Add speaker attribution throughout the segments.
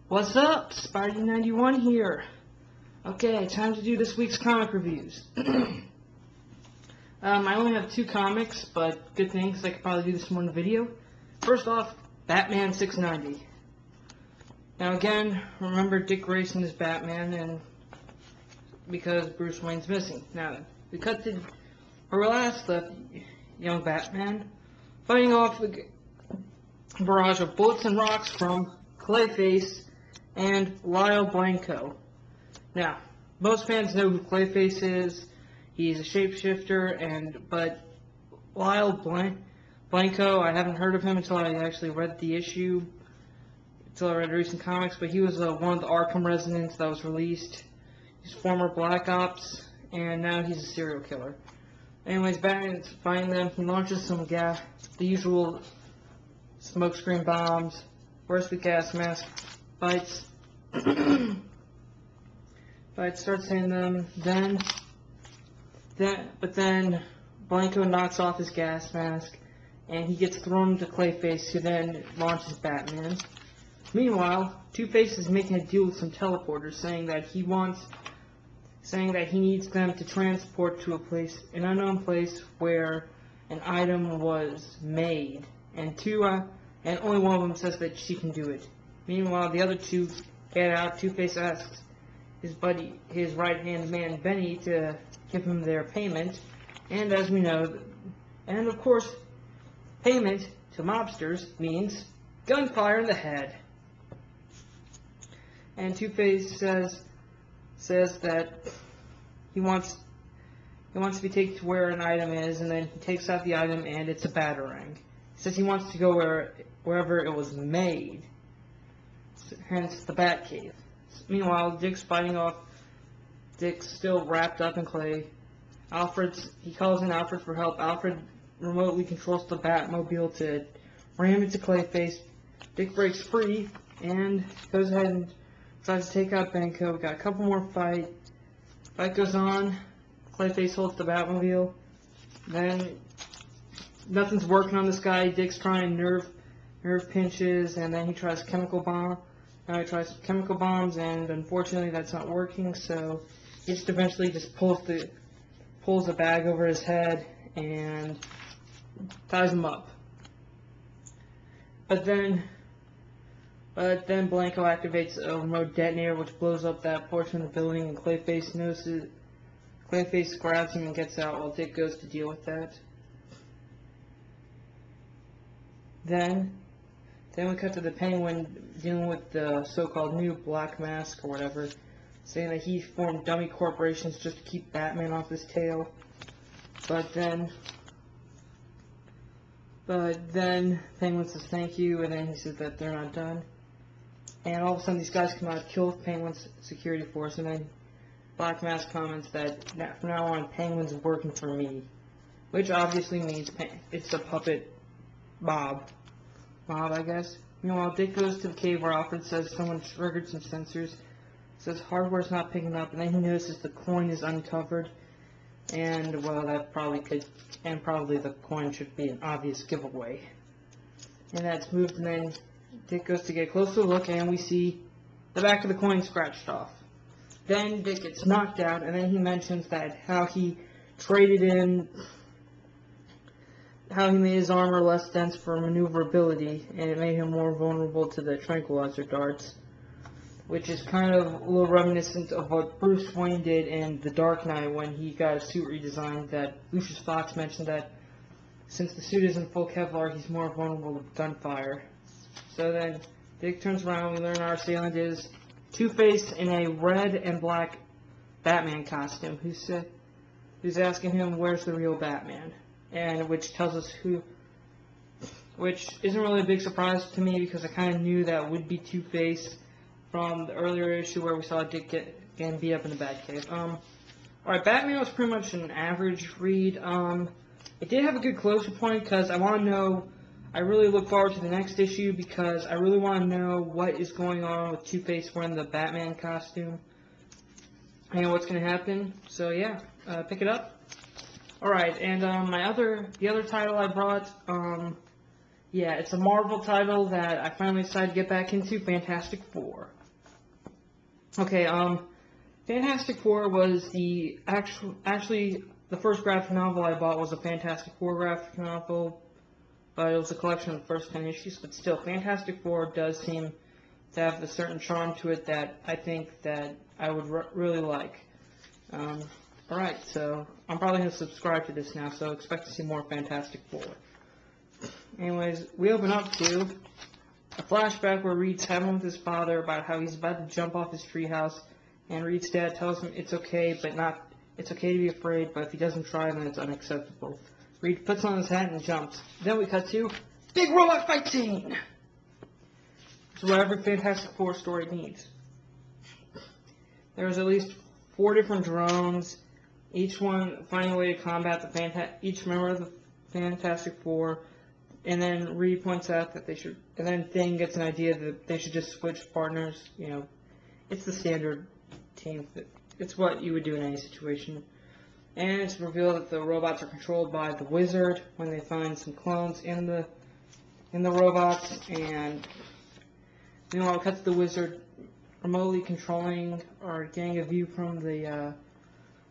Speaker 1: What's up? Spidey91 here. Okay, time to do this week's comic reviews. I only have 2 comics, but good thing, because I could probably do this more in the video. First off, Batman 690. Now again, remember Dick Grayson is Batman, and because Bruce Wayne's missing. Now then, we cut to where we last left young Batman fighting off the barrage of bullets and rocks from Clayface and Lyle Blanco. Now, most fans know who Clayface is. He's a shapeshifter, but Lyle Blanco, I haven't heard of him until I actually read the issue, until I read recent comics, but he was one of the Arkham residents that was released. He's former Black Ops, and now he's a serial killer. Anyways, Batman's fighting them. He launches some gas, the usual smokescreen bombs, bursts with gas mask, fights, starts hitting them, but then Blanco knocks off his gas mask, and he gets thrown to Clayface, who then launches Batman. Meanwhile, Two-Face is making a deal with some teleporters, saying that he needs them to transport to an unknown place where an item was made, and only one of them says that she can do it. Meanwhile, the other two get out. Two-Face asks his buddy, his right-hand man, Benny, to give him their payment. And as we know, and of course, payment to mobsters means gunfire in the head. And Two-Face says that he wants to be taken to where an item is, and then he takes out the item, and it's a Batarang. He says he wants to go wherever it was made, hence the Batcave. Meanwhile, Dick's fighting off. Dick's still wrapped up in Clay. He calls in Alfred for help. Alfred remotely controls the Batmobile to ram into Clayface. Dick breaks free and goes ahead and tries to take out Blanco. We got a couple more fight. Fight goes on. Clayface holds the Batmobile. Then nothing's working on this guy. Dick's trying nerve pinches, and then he tries chemical bomb. Now he tries chemical bombs, and unfortunately that's not working. So he just eventually just pulls a bag over his head and ties him up. But then Blanco activates a remote detonator, which blows up that portion of the building, and Clayface notices. Clayface grabs him and gets out while Dick goes to deal with that. Then we cut to the Penguin dealing with the so-called new Black Mask or whatever, saying that he formed dummy corporations just to keep Batman off his tail. But then Penguin says thank you, and then he says that they're not done. And all of a sudden these guys come out, kill Penguin's security force, and then Black Mask comments that from now on Penguin's working for me, which obviously means it's a puppet mob, I guess. Meanwhile, Dick goes to the cave where Alfred says someone triggered some sensors. Says hardware's not picking up, and then he notices the coin is uncovered. And well, that probably the coin should be an obvious giveaway. And that's moved, and then Dick goes to get a closer look, and we see the back of the coin scratched off. Then Dick gets knocked out, and then he mentions that how he made his armor less dense for maneuverability, and it made him more vulnerable to the tranquilizer darts, which is kind of a little reminiscent of what Bruce Wayne did in The Dark Knight when he got a suit redesigned. That Lucius Fox mentioned that since the suit isn't full Kevlar, he's more vulnerable to gunfire. So then Dick turns around, we learn our assailant is Two-Face in a red and black Batman costume, who's asking him where's the real Batman. And which tells us which isn't really a big surprise to me, because I kind of knew that would be Two-Face from the earlier issue where we saw Dick getting beat up in the Batcave. Alright, Batman was pretty much an average read. It did have a good closer point, because I really look forward to the next issue, because I really want to know what is going on with Two-Face wearing the Batman costume, and what's going to happen. So yeah, pick it up. Alright, and the other title I brought, yeah, it's a Marvel title that I finally decided to get back into, Fantastic Four. Okay, Fantastic Four was the actually the first graphic novel I bought was a Fantastic Four graphic novel, but it was a collection of the first 10 issues. But still, Fantastic Four does seem to have a certain charm to it that I think that I would really like. Alright, so I'm probably going to subscribe to this now, so expect to see more Fantastic Four. Anyways, we open up to a flashback where Reed's having with his father about how he's about to jump off his treehouse, and Reed's dad tells him it's okay, it's okay to be afraid, but if he doesn't try, then it's unacceptable. Reed puts on his hat and jumps. Then we cut to big robot fight scene! It's what every Fantastic Four story needs. There's at least 4 different drones, each one finding a way to combat each member of the Fantastic Four, and then Reed points out that they should, and then Thing gets an idea that they should just switch partners. You know, it's the standard team. It's what you would do in any situation. And it's revealed that the robots are controlled by the Wizard when they find some clones in the robots, and meanwhile it cuts the Wizard remotely controlling or getting a view from the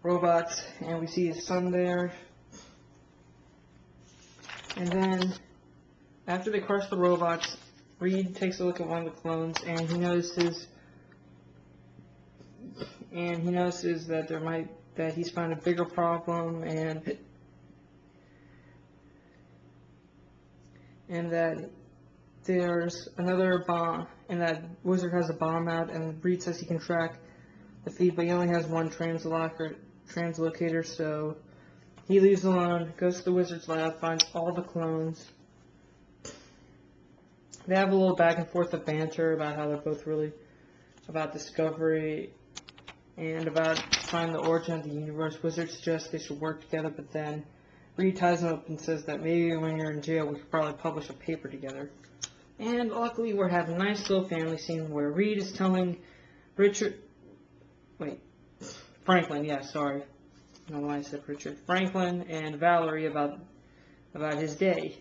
Speaker 1: robots, and we see his son there. And then, after they crush the robots, Reed takes a look at one of the clones, and he notices that he's found a bigger problem, and that there's another bomb, and that Wizard has a bomb out, and Reed says he can track the feed, but he only has one translocator, so he leaves alone, goes to the Wizard's lab, finds all the clones. They have a little back and forth of banter about how they're both really about discovery and about finding the origin of the universe. Wizard suggests they should work together, but then Reed ties him up and says that maybe when you're in jail we could probably publish a paper together. And luckily we're having a nice little family scene where Reed is telling Franklin, yeah, sorry. I don't know why I said Richard. Franklin and Valerie about his day.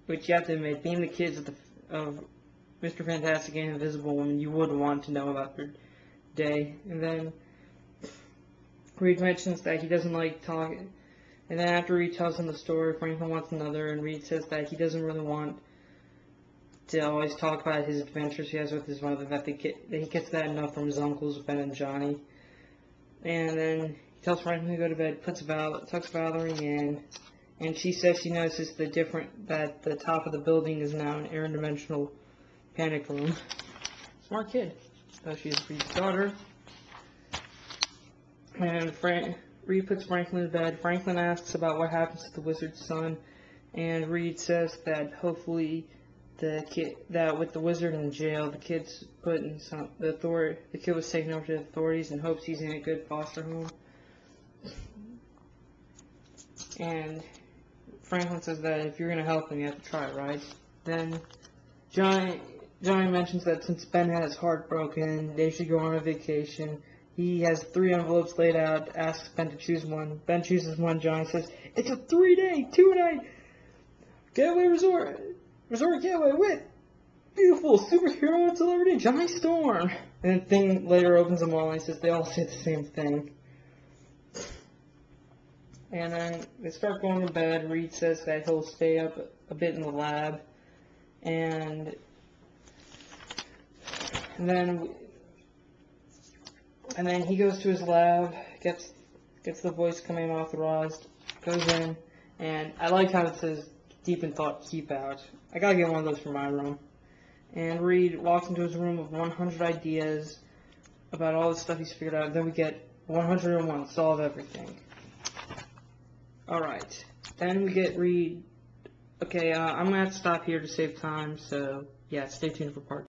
Speaker 1: Which you have to admit, being the kids of Mr. Fantastic and Invisible Woman, you would want to know about their day. And then Reed mentions that he doesn't like talking. And then after Reed tells him the story, Franklin wants another, and Reed says that he doesn't really want to always talk about his adventures he has with his mother, that he gets that enough from his uncles, Ben and Johnny. And then he tells Franklin to go to bed, tucks Valerie in, and she says she notices that the top of the building is now an interdimensional panic room. Smart kid. So she's Reed's daughter. And Reed puts Franklin to bed. Franklin asks about what happens to the Wizard's son, and Reed says that hopefully that with the Wizard in jail, the kid was taken over to the authorities and hopes he's in a good foster home. And Franklin says that if you're going to help him, you have to try, right? Then Johnny mentions that since Ben had his heart broken, they should go on a vacation. He has 3 envelopes laid out, asks Ben to choose one. Ben chooses one. Johnny says, it's a 3-day, 2-night getaway resort getaway with beautiful superhero and celebrity Johnny Storm. And then Thing later opens them all and says they all say the same thing. And then they start going to bed. Reed says that he'll stay up a bit in the lab. And then he goes to his lab, gets the voice coming authorized, goes in, and I like how it says deep in thought, keep out. I gotta get one of those for my room. And Reed walks into his room with 100 ideas about all the stuff he's figured out. Then we get 101, solve everything. Alright. Then we get Reed. Okay, I'm gonna have to stop here to save time, so yeah, stay tuned for part